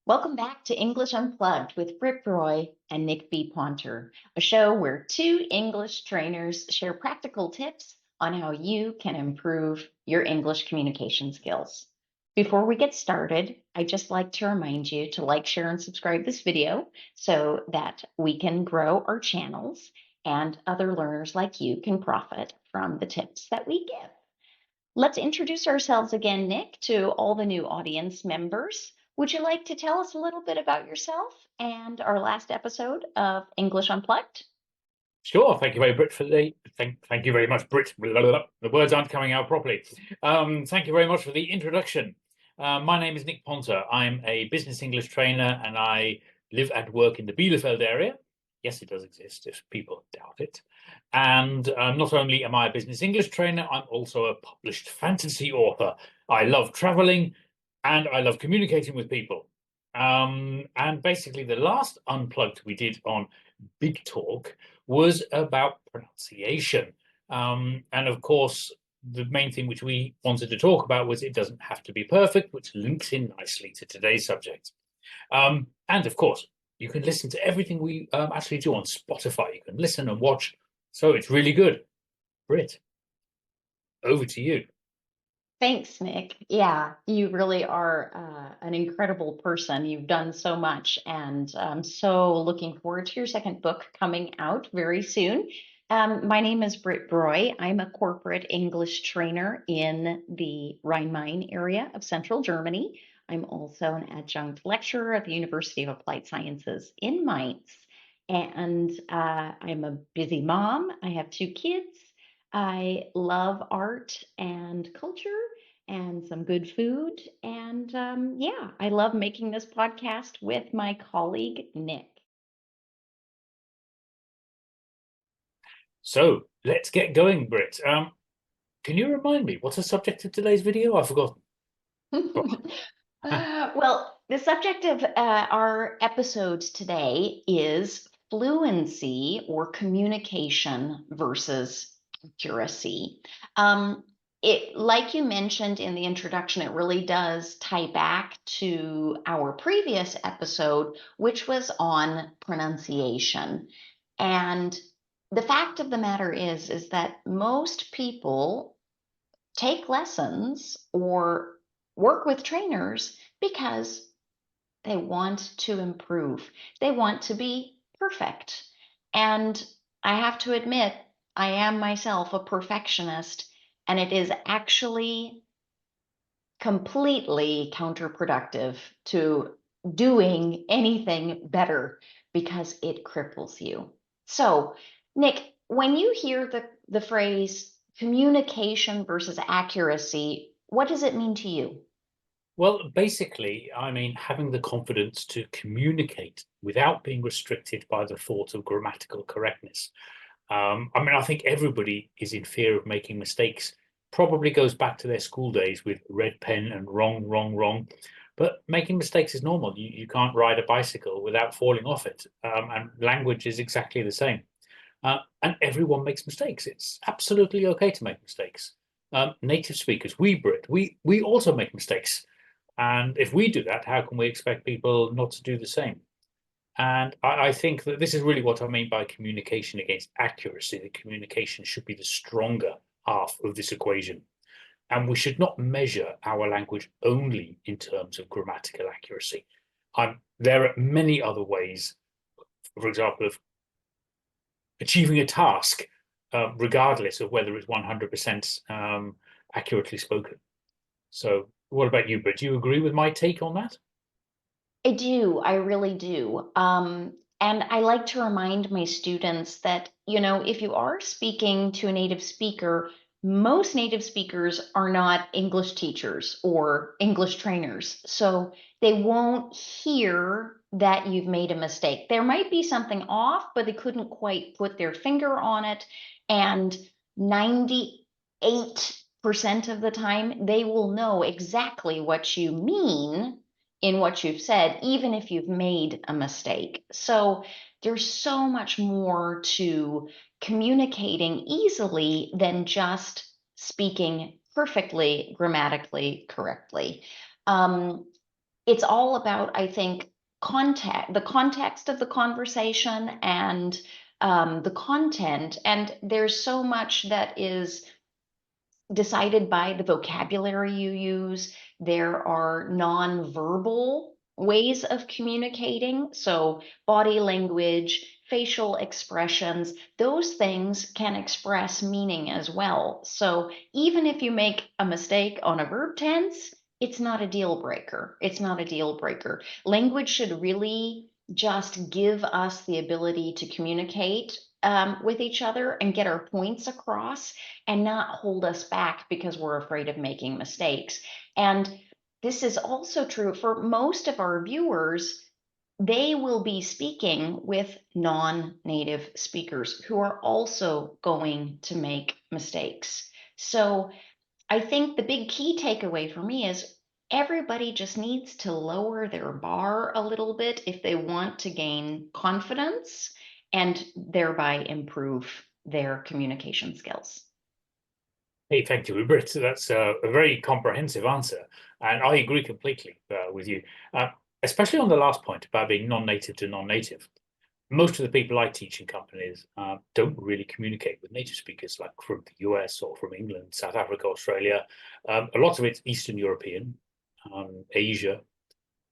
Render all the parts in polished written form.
Welcome back to English Unplugged with Britt Breu and nick.ponter, a show where two English trainers share practical tips on how you can improve your English communication skills. Before we get started, I'd just like to remind you to like, share, and subscribe this video so that we can grow our channels and other learners like you can profit from the tips that we give. Let's introduce ourselves again, Nick, to all the new audience members. Would you like to tell us a little bit about yourself and our last episode of English Unplugged? Sure. Thank you very much for the thank you very much, Britt. The words aren't coming out properly. Thank you very much for the introduction. My name is Nick Ponter. I'm a business English trainer, and I live and work in the Bielefeld area. Yes, it does exist, if people doubt it. And not only am I a business English trainer, I'm also a published fantasy author. I love traveling, and I love communicating with people. And basically, the last Unplugged we did on Big Talk was about pronunciation. And of course, the main thing which we wanted to talk about was it doesn't have to be perfect, which links in nicely to today's subject. And of course, you can listen to everything we actually do on Spotify. You can listen and watch. So it's really good. Britt, over to you. Thanks, Nick. Yeah, you really are an incredible person. You've done so much, and I'm so looking forward to your second book coming out very soon. My name is Britt Breu. I'm a corporate English trainer in the Rhine-Main area of central Germany. I'm also an adjunct lecturer at the University of Applied Sciences in Mainz. And I'm a busy mom. I have two kids. I love art and culture and some good food. And yeah, I love making this podcast with my colleague, Nick. So let's get going, Britt. Can you remind me what's the subject of today's video? I've forgotten. Well, the subject of our episode today is fluency or communication versus accuracy. Like you mentioned in the introduction, it really does tie back to our previous episode, which was on pronunciation. And the fact of the matter is that most people take lessons or work with trainers because they want to improve. They want to be perfect. And I have to admit, I am myself a perfectionist, and it is actually completely counterproductive to doing anything better because it cripples you. So, Nick, when you hear the phrase communication versus accuracy, what does it mean to you? Well, basically, I mean, having the confidence to communicate without being restricted by the thought of grammatical correctness. I mean, I think everybody is in fear of making mistakes. Probably goes back to their school days with red pen and wrong, wrong, wrong. But making mistakes is normal. You can't ride a bicycle without falling off it. And language is exactly the same. And everyone makes mistakes. It's absolutely okay to make mistakes. Native speakers, we Brit, we also make mistakes. And if we do that, how can we expect people not to do the same? And I think that this is really what I mean by communication against accuracy. The communication should be the stronger half of this equation. And we should not measure our language only in terms of grammatical accuracy. There are many other ways, for example, of achieving a task, regardless of whether it's 100% accurately spoken. So what about you, But do you agree with my take on that? I do. I really do. And I like to remind my students that, if you are speaking to a native speaker, most native speakers are not English teachers or English trainers. So they won't hear that you've made a mistake. There might be something off, but they couldn't quite put their finger on it. And 98% of the time, they will know exactly what you mean in what you've said, even if you've made a mistake. So there's so much more to communicating easily than just speaking perfectly, grammatically correctly. Um, it's all about, I think, the context of the conversation and the content. And there's so much that is decided by the vocabulary you use. There are nonverbal ways of communicating. So, body language, facial expressions, those things can express meaning as well. So, even if you make a mistake on a verb tense, it's not a deal breaker. It's not a deal breaker. Language should really just give us the ability to communicate with each other and get our points across and not hold us back because we're afraid of making mistakes. And this is also true for most of our viewers. They will be speaking with non native speakers who are also going to make mistakes. So I think the big key takeaway for me is everybody just needs to lower their bar a little bit if they want to gain confidence and thereby improve their communication skills. Hey, thank you, Britt. That's a very comprehensive answer, and I agree completely with you, especially on the last point about being non-native to non-native. Most of the people I teach in companies don't really communicate with native speakers, like from the US or from England, South Africa, Australia. A lot of it's Eastern European, Asia,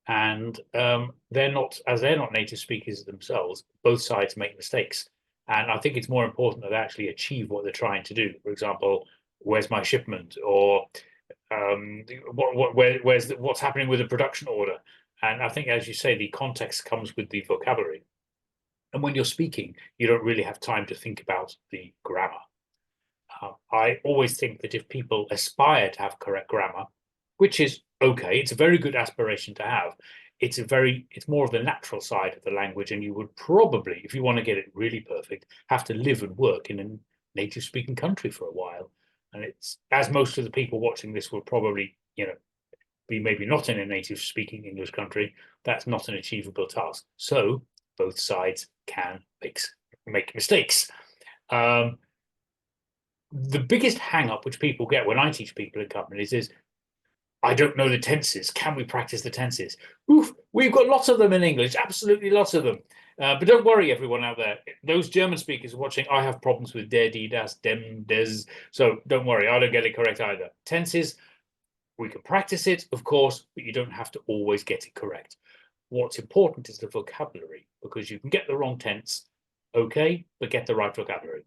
and they're not native speakers themselves. Both sides make mistakes, and I think it's more important that they actually achieve what they're trying to do. For example, where's my shipment, or what's happening with the production order. And I think, as you say, the context comes with the vocabulary. And when you're speaking, you don't really have time to think about the grammar. I always think that if people aspire to have correct grammar, which is okay, it's a very good aspiration to have. It's more of the natural side of the language, and you would probably, if you want to get it really perfect, have to live and work in a native speaking country for a while. And it's, as most of the people watching this will probably, be maybe not in a native speaking English country, that's not an achievable task. So both sides can make mistakes. The biggest hang up which people get when I teach people in companies is, I don't know the tenses. Can we practice the tenses? Oof, we've got lots of them in English, absolutely lots of them. But don't worry, everyone out there. Those German speakers watching, I have problems with der, die, das, dem, des. So don't worry, I don't get it correct either. Tenses, we can practice it, of course, but you don't have to always get it correct. What's important is the vocabulary, because you can get the wrong tense, okay, but get the right vocabulary.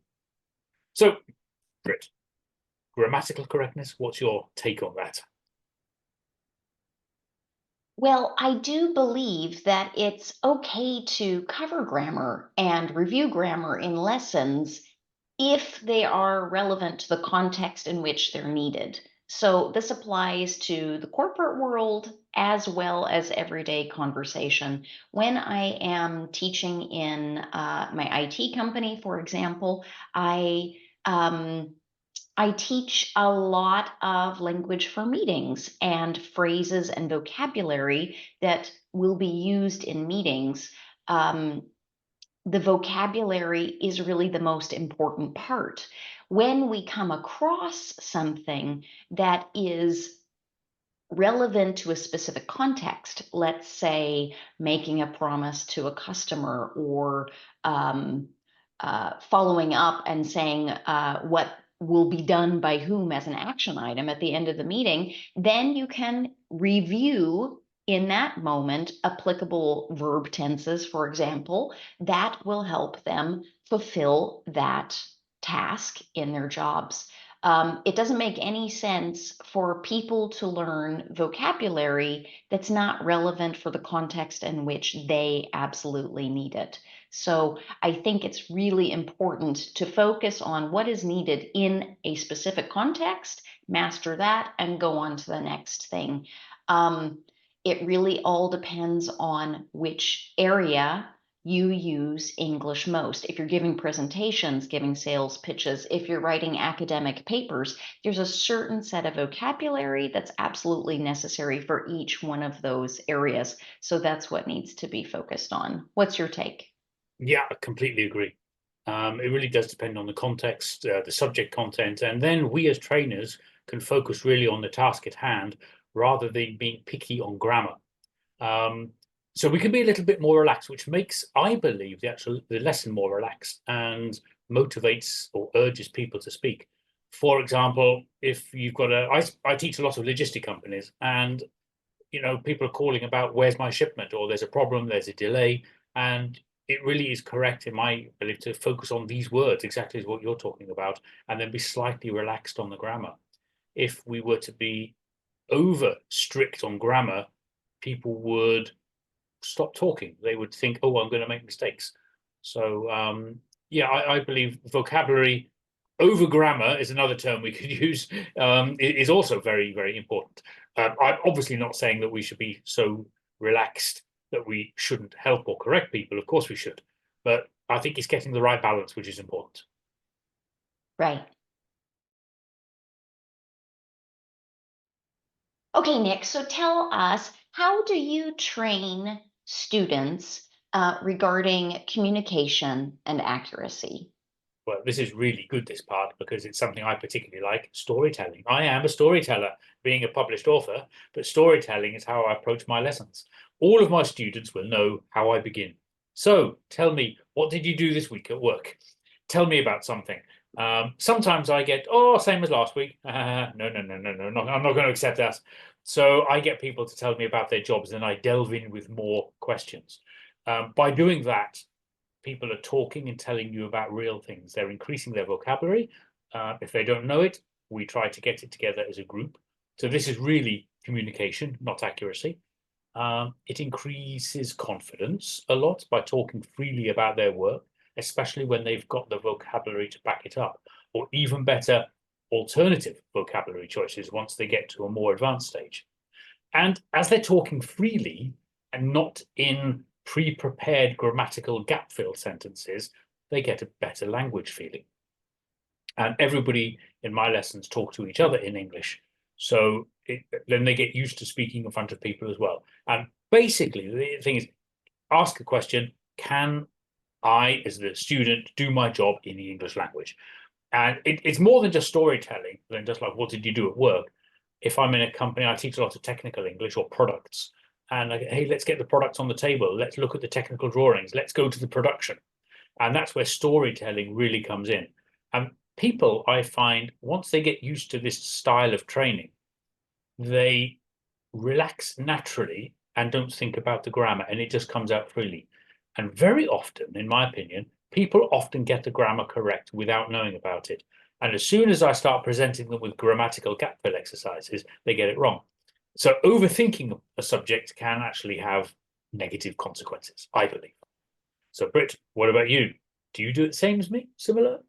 So, Britt, grammatical correctness, what's your take on that? Well, I do believe that it's okay to cover grammar and review grammar in lessons if they are relevant to the context in which they're needed. So this applies to the corporate world as well as everyday conversation. When I am teaching in my IT company, for example, um, I teach a lot of language for meetings and phrases and vocabulary that will be used in meetings. Um, the vocabulary is really the most important part. When we come across something that is relevant to a specific context, let's say making a promise to a customer or um, following up and saying what will be done by whom as an action item at the end of the meeting, then you can review in that moment applicable verb tenses, for example, that will help them fulfill that task in their jobs. It doesn't make any sense for people to learn vocabulary that's not relevant for the context in which they absolutely need it. So I think it's really important to focus on what is needed in a specific context, master that, and go on to the next thing. It really all depends on which area you use English most. If you're giving presentations, giving sales pitches, if you're writing academic papers, there's a certain set of vocabulary that's absolutely necessary for each one of those areas. So that's what needs to be focused on. What's your take? Yeah, I completely agree. It really does depend on the context, the subject content, and then we as trainers can focus really on the task at hand rather than being picky on grammar. So we can be a little bit more relaxed, which makes, I believe, the lesson more relaxed and motivates or urges people to speak. For example, if you've got I teach a lot of logistic companies, and people are calling about where's my shipment, or there's a problem, there's a delay, and it really is correct in my belief to focus on these words, exactly as what you're talking about, and then be slightly relaxed on the grammar. If we were to be over strict on grammar, people would stop talking. They would think, oh, I'm going to make mistakes. So yeah, I believe vocabulary over grammar is another term we could use, is also very, very important. I'm obviously not saying that we should be so relaxed that we shouldn't help or correct people. Of course we should. But I think it's getting the right balance, which is important. Right. Okay, Nick, so tell us, how do you train students regarding communication and accuracy? Well, this is really good, this part, because it's something I particularly like, storytelling. I am a storyteller, being a published author, but storytelling is how I approach my lessons. All of my students will know how I begin. So tell me, what did you do this week at work? Tell me about something. Sometimes I get, oh, same as last week. No, I'm not going to accept that. So I get people to tell me about their jobs, and I delve in with more questions. By doing that, people are talking and telling you about real things. They're increasing their vocabulary. If they don't know it, we try to get it together as a group. So this is really communication, not accuracy. It increases confidence a lot by talking freely about their work, especially when they've got the vocabulary to back it up, or even better, alternative vocabulary choices once they get to a more advanced stage. And as they're talking freely and not in pre-prepared grammatical gap-filled sentences, they get a better language feeling. And everybody in my lessons talk to each other in English. So then they get used to speaking in front of people as well. And basically, the thing is, ask a question, can I, as the student, do my job in the English language? And it's more than just storytelling, than just like, what did you do at work? If I'm in a company, I teach a lot of technical English or products. And I go, hey, let's get the products on the table. Let's look at the technical drawings. Let's go to the production. And that's where storytelling really comes in. And people, I find, once they get used to this style of training, they relax naturally and don't think about the grammar, and it just comes out freely. And very often, in my opinion, people often get the grammar correct without knowing about it. And as soon as I start presenting them with grammatical gap fill exercises, they get it wrong. So overthinking a subject can actually have negative consequences, I believe. So Britt, what about you? Do you do it the same as me? Similar?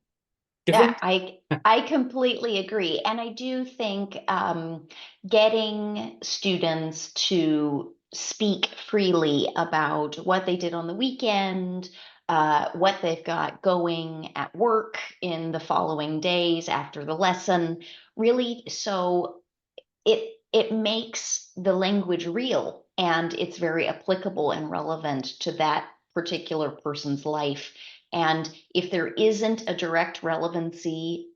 Different? Yeah, I completely agree. And I do think getting students to speak freely about what they did on the weekend, what they've got going at work in the following days after the lesson, really, so it makes the language real, and it's very applicable and relevant to that particular person's life. And if there isn't a direct relevancy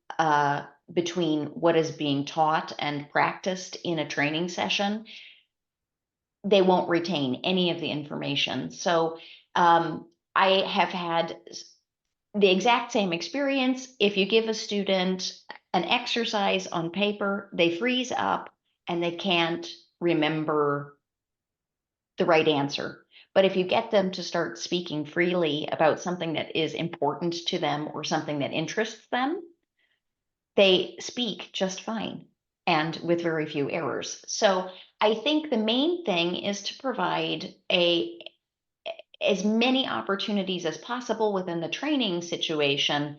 between what is being taught and practiced in a training session, they won't retain any of the information. So I have had the exact same experience. If you give a student an exercise on paper, they freeze up and they can't remember the right answer. But if you get them to start speaking freely about something that is important to them or something that interests them, they speak just fine and with very few errors. So I think the main thing is to provide as many opportunities as possible within the training situation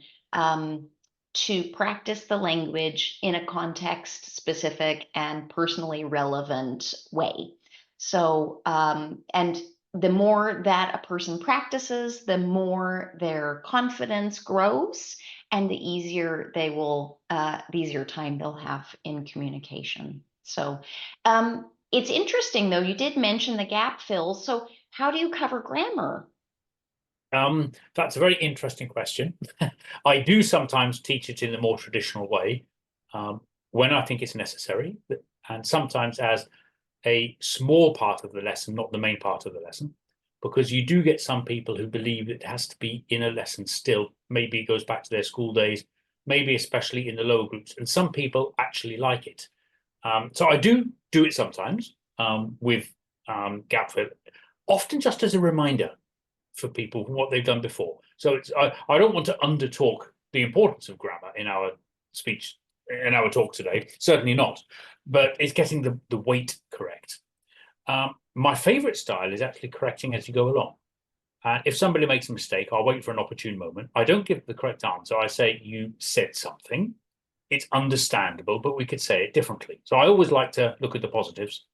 to practice the language in a context specific and personally relevant way. So, and the more that a person practices, the more their confidence grows, and the easier they will, the easier time they'll have in communication. So, it's interesting though, you did mention the gap fill. So how do you cover grammar? That's a very interesting question. I do sometimes teach it in the more traditional way when I think it's necessary, and sometimes as a small part of the lesson, not the main part of the lesson, because you do get some people who believe it has to be in a lesson still. Maybe it goes back to their school days, maybe especially in the lower groups, and some people actually like it. So I do it sometimes with gap fill, often just as a reminder for people from what they've done before. So I don't want to undertalk the importance of grammar in our speech, in our talk today, certainly not, but it's getting the weight correct. My favorite style is actually correcting as you go along. And if somebody makes a mistake, I'll wait for an opportune moment. I don't give the correct answer. I say, you said something. It's understandable, but we could say it differently. So I always like to look at the positives.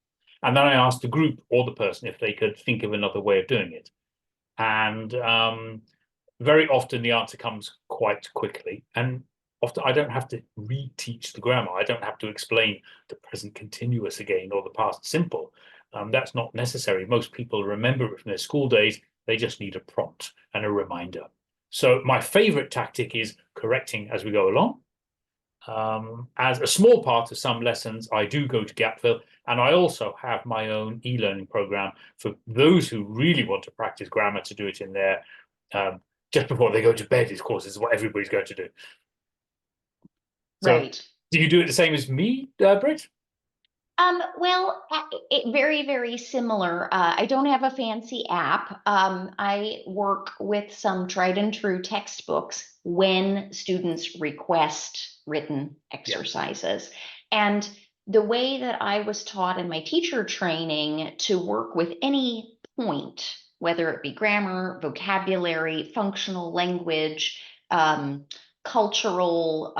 And then I ask the group or the person if they could think of another way of doing it. And very often the answer comes quite quickly. And often I don't have to reteach the grammar. I don't have to explain the present continuous again or the past simple. That's not necessary. Most people remember it from their school days. They just need a prompt and a reminder. So my favorite tactic is correcting as we go along. As a small part of some lessons, I do go to gap fill, and I also have my own e-learning program for those who really want to practice grammar to do it in there just before they go to bed. Of course, is what everybody's going to do. So, Right. do you do it the same as me, Britt? Well, very, very similar. I don't have a fancy app. I work with some tried and true textbooks when students request written exercises. And the way that I was taught in my teacher training to work with any point, whether it be grammar, vocabulary, functional language, cultural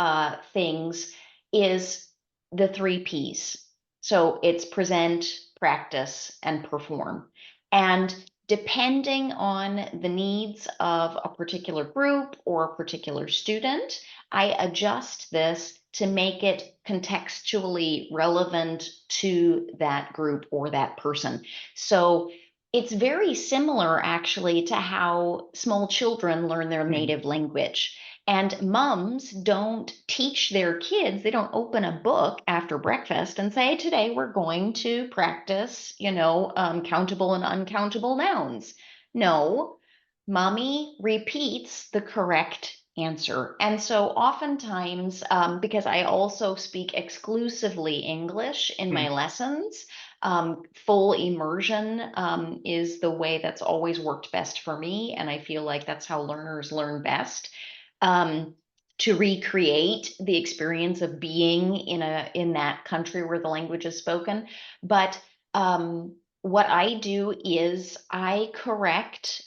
things, is the 3 Ps. So it's present, practice, and perform. And depending on the needs of a particular group or a particular student, I adjust this to make it contextually relevant to that group or that person. So it's very similar actually to how small children learn their native language. And mums don't teach their kids, they don't open a book after breakfast and say, today we're going to practice, countable and uncountable nouns. No, mommy repeats the correct answer. And so oftentimes, because I also speak exclusively English in my lessons, full immersion is the way that's always worked best for me. And I feel like that's how learners learn best. To recreate the experience of being in that country where the language is spoken. But what I do is I correct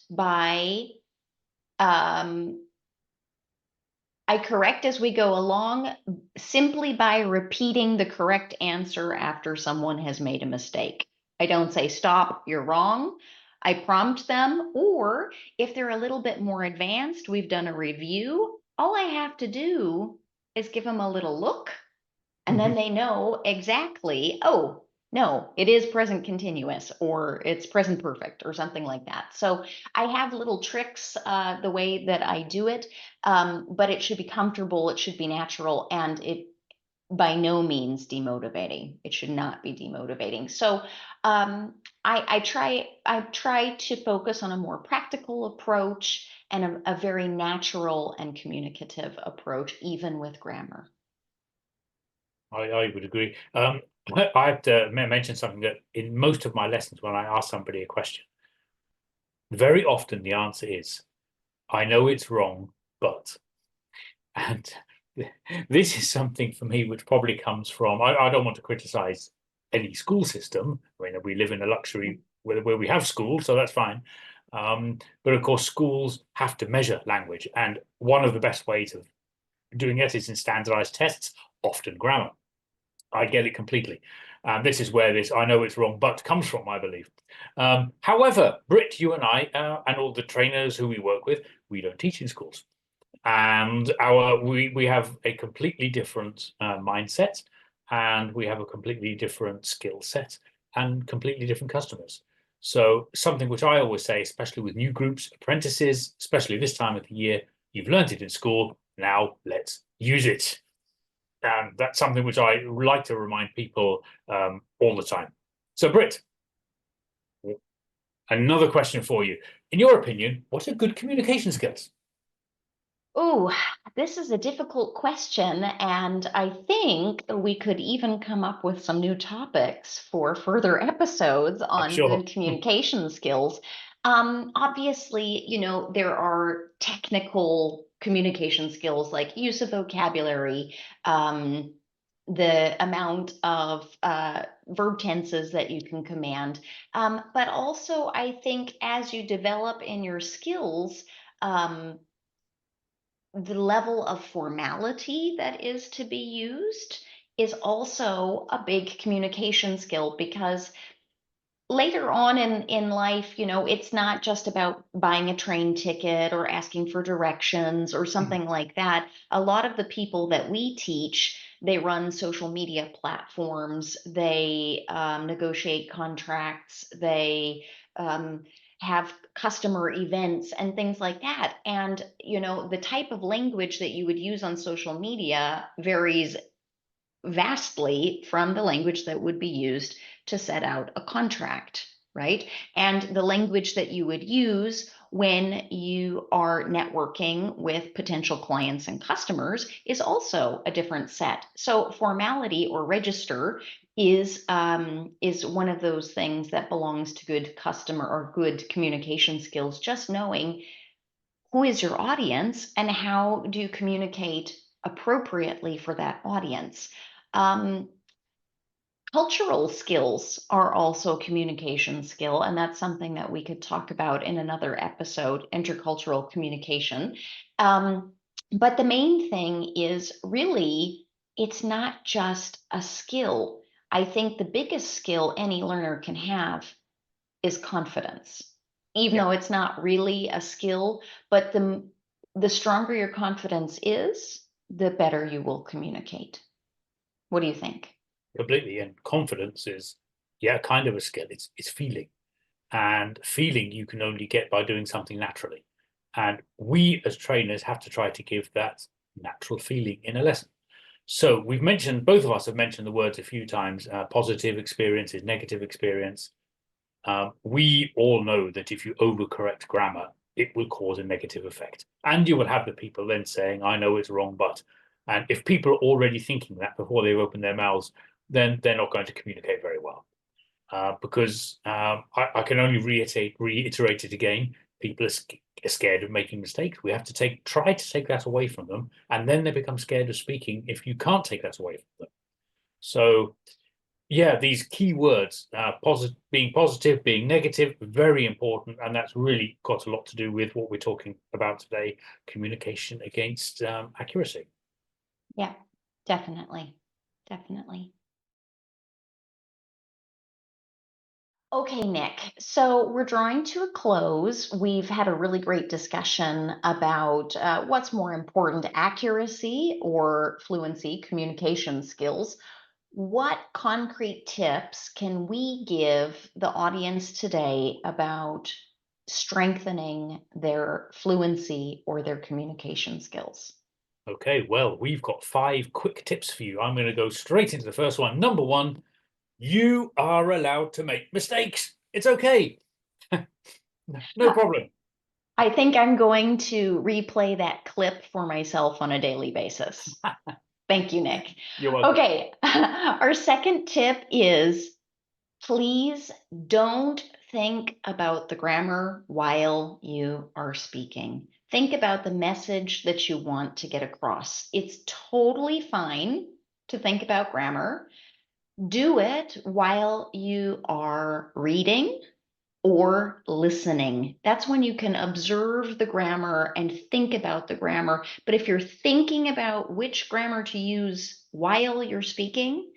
as we go along, simply by repeating the correct answer after someone has made a mistake. I don't say, stop, you're wrong. I prompt them, or if they're a little bit more advanced, we've done a review, all I have to do is give them a little look, and then they know exactly, oh, no, it is present continuous, or it's present perfect, or something like that. So I have little tricks the way that I do it, but it should be comfortable, it should be natural, and it by no means demotivating. It should not be demotivating. So I try to focus on a more practical approach and a very natural and communicative approach, even with grammar. I would agree. I have to mention something that in most of my lessons, when I ask somebody a question, very often the answer is, I know it's wrong, but. And this is something for me which probably comes from, I don't want to criticize any school system. I mean, we live in a luxury where we have schools, so that's fine. But of course, schools have to measure language. And one of the best ways of doing it is in standardized tests, often grammar. I get it completely. This is where this I know it's wrong, but comes from, I believe. However, Britt, you and I, and all the trainers who we work with, we don't teach in schools. And we have a completely different mindset, and we have a completely different skill set and completely different customers. So something which I always say, especially with new groups, apprentices, especially this time of the year, you've learned it in school, now let's use it. And that's something which I like to remind people all the time. So, Britt, another question for you. In your opinion, what are good communication skills? Oh, this is a difficult question, and I think we could even come up with some new topics for further episodes I'm on sure. good communication skills. Obviously, there are technical communication skills like use of vocabulary, um, the amount of verb tenses that you can command. But also, I think as you develop in your skills, the level of formality that is to be used is also a big communication skill, because later on in life, it's not just about buying a train ticket or asking for directions or something like that. A lot of the people that we teach, they run social media platforms, they negotiate contracts, they um, have customer events and things like that. And, the type of language that you would use on social media varies vastly from the language that would be used to set out a contract, right? And the language that you would use when you are networking with potential clients and customers is also a different set. So formality or register is one of those things that belongs to good customer or good communication skills. Just knowing who is your audience and how do you communicate appropriately for that audience. Um, Cultural skills are also a communication skill, and that's something that we could talk about in another episode, intercultural communication. Um, but the main thing is really, it's not just a skill. I think the biggest skill any learner can have is confidence, even Yeah, though it's not really a skill, but the stronger your confidence is, the better you will communicate. What do you think? completely. And confidence is, yeah, kind of a skill. It's feeling. And feeling you can only get by doing something naturally. And we as trainers have to try to give that natural feeling in a lesson. So we've mentioned, both of us have mentioned the words a few times, positive experiences, negative experience. We all know that if you overcorrect grammar, it will cause a negative effect. And you will have the people then saying, I know it's wrong, but. And if people are already thinking that before they've opened their mouths, then they're not going to communicate very well. Because I can only reiterate it again. People are scared of making mistakes. We have to try to take that away from them, and then they become scared of speaking if you can't take that away from them. So, yeah, these key words, being positive, being negative, very important, and that's really got a lot to do with what we're talking about today: communication against accuracy. Yeah, definitely. Definitely. Okay, Nick. So we're drawing to a close. We've had a really great discussion about what's more important, accuracy or fluency, communication skills. What concrete tips can we give the audience today about strengthening their fluency or their communication skills? Okay, well, we've got 5 quick tips for you. I'm going to go straight into the first one. Number one, you are allowed to make mistakes. It's okay. No problem. I think I'm going to replay that clip for myself on a daily basis. Thank you, Nick. You're welcome. Okay, our second tip is please don't think about the grammar while you are speaking. Think about the message that you want to get across. It's totally fine to think about grammar. Do it while you are reading or listening. That's when you can observe the grammar and think about the grammar. But if you're thinking about which grammar to use while you're speaking,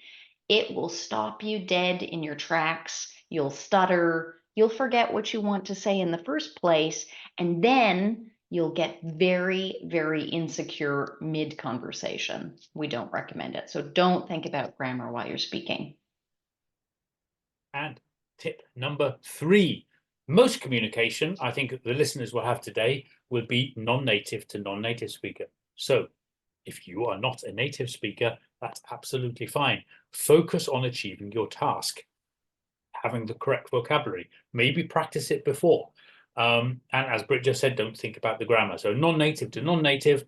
it will stop you dead in your tracks. You'll stutter. You'll forget what you want to say in the first place. And then you'll get very, very insecure mid conversation. We don't recommend it. So don't think about grammar while you're speaking. And tip number 3, most communication I think the listeners will have today will be non-native to non-native speaker. So if you are not a native speaker, that's absolutely fine. Focus on achieving your task. having the correct vocabulary. Maybe practice it before. And as Britt just said, don't think about the grammar. So non-native to non-native.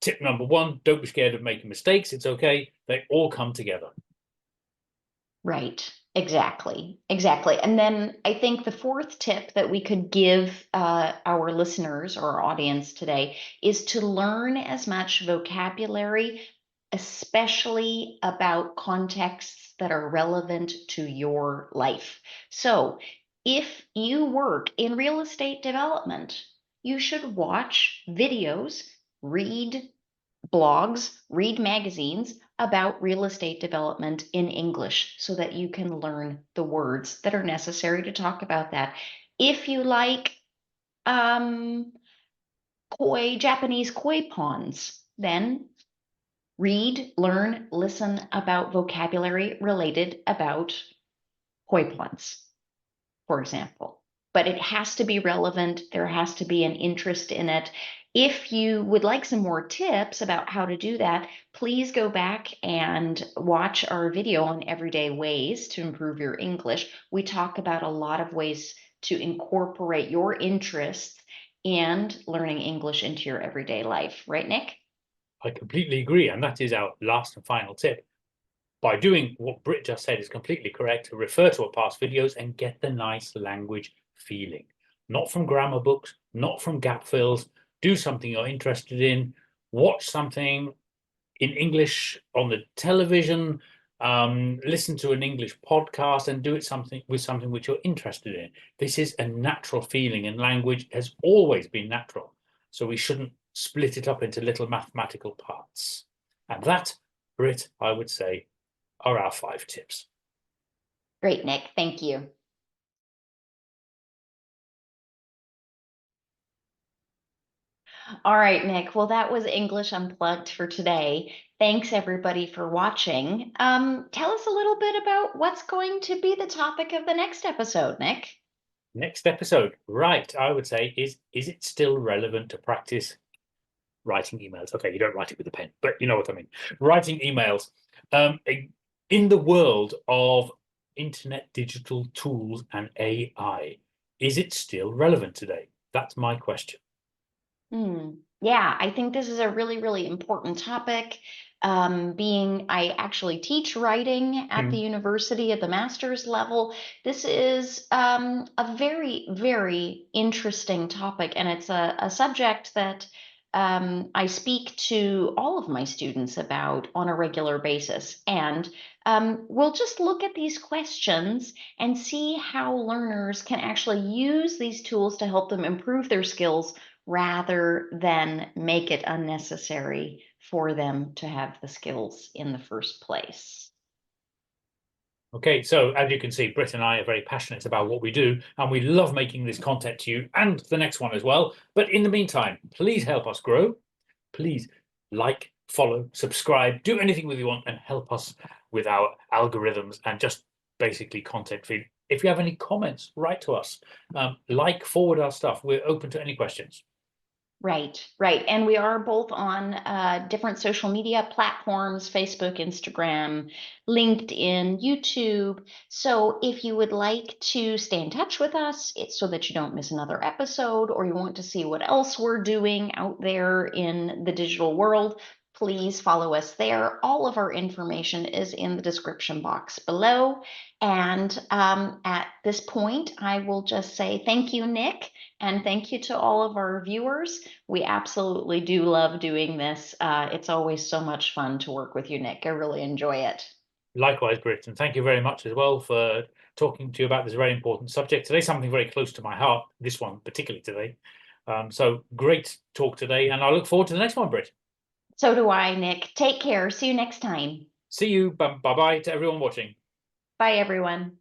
Tip number one, don't be scared of making mistakes. It's okay. They all come together. Right. Exactly. Exactly. And then I think the fourth tip that we could give our listeners or our audience today is to learn as much vocabulary, especially about contexts that are relevant to your life. So if you work in real estate development, you should watch videos, read blogs, read magazines about real estate development in English so that you can learn the words that are necessary to talk about that. If you like Japanese koi ponds, then read, learn, listen about vocabulary related about koi ponds, for example. But it has to be relevant. There has to be an interest in it. If you would like some more tips about how to do that, please go back and watch our video on everyday ways to improve your English. We talk about a lot of ways to incorporate your interests and learning English into your everyday life. Right, Nick? I completely agree. And that is our last and final tip. By doing what Britt just said is completely correct, refer to our past videos and get the nice language feeling. Not from grammar books, not from gap fills. Do something you're interested in. Watch something in English on the television. Listen to an English podcast and do it with something which you're interested in. This is a natural feeling, and language has always been natural. So we shouldn't split it up into little mathematical parts. And that, Britt, I would say, are our 5 tips. Great, Nick. Thank you. All right, Nick. Well, that was English Unplugged for today. Thanks, everybody, for watching. Tell us a little bit about what's going to be the topic of the next episode, Nick. Next episode, right, I would say, is it still relevant to practice writing emails? Okay, you don't write it with a pen, but you know what I mean. Writing emails. In the world of internet digital tools and AI, is it still relevant today? That's my question. Yeah, I think this is a really, really important topic. I actually teach writing at the university at the master's level. This is a very, very interesting topic, and it's a subject that I speak to all of my students about on a regular basis. And we'll just look at these questions and see how learners can actually use these tools to help them improve their skills rather than make it unnecessary for them to have the skills in the first place. Okay, so as you can see, Britt and I are very passionate about what we do, and we love making this content to you and the next one as well. But in the meantime, please help us grow. Please like, follow, subscribe, do anything you want, and help us with our algorithms and just basically content feed. If you have any comments, write to us. Forward our stuff. We're open to any questions. Right, right. And we are both on different social media platforms, Facebook, Instagram, LinkedIn, YouTube. So if you would like to stay in touch with us so that you don't miss another episode, or you want to see what else we're doing out there in the digital world, please follow us there. All of our information is in the description box below. And at this point, I will just say thank you, Nick, and thank you to all of our viewers. We absolutely do love doing this. It's always so much fun to work with you, Nick. I really enjoy it. Likewise, Britt, and thank you very much as well for talking to you about this very important subject today, something very close to my heart, this one particularly today. So great talk today, and I look forward to the next one, Britt. So do I, Nick. Take care. See you next time. See you. Bye-bye to everyone watching. Bye, everyone.